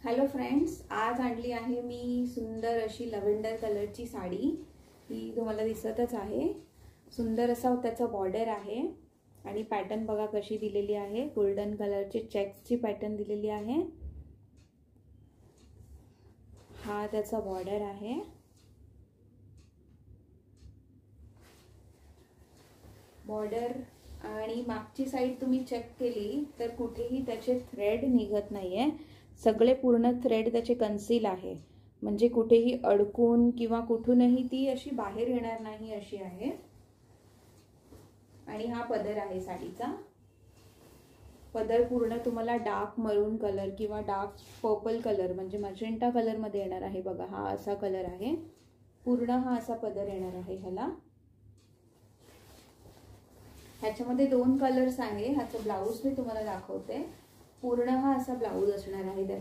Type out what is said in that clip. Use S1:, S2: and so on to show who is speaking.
S1: Hello friends, आज आणली आहे मी सुंदर अशी लव्हेंडर कलरची साडी। ही तुम्हाला दिसतच आहे। सुंदर असा त्याचा बॉर्डर आहे आणि पॅटर्न बघा कशी दिलेली आहे। गोल्डन कलरची चेक्सची पॅटर्न दिलेली आहे। हा त्याचा बॉर्डर आहे। बॉर्डर आणि मागची साइड तुम्ही चेक केली तर कुठेही त्याचे थ्रेड निघत नाहीये। सगळे पूर्ण थ्रेड त्याचे कन्सील आहे, म्हणजे कुठेही अडकून किंवा कुठूनही ती अशी बाहेर येणार नाही अशी आहे। आणि हा पदर आहे साडीचा। पदर पूर्ण तुम्हाला डार्क मरून कलर किंवा डार्क पर्पल कलर म्हणजे मजेंटा कलर मध्ये येणार आहे। बघा हा असा कलर आहे, पूर्ण हा असा पदर येणार आहे ह्याला। ह्याच्यामध्ये दोन कलर्स आहे। ह्याचा ब्लाउज मी तुम्हाला दाखवते। पूर्ण हा असा ब्लाउज असणार आहे।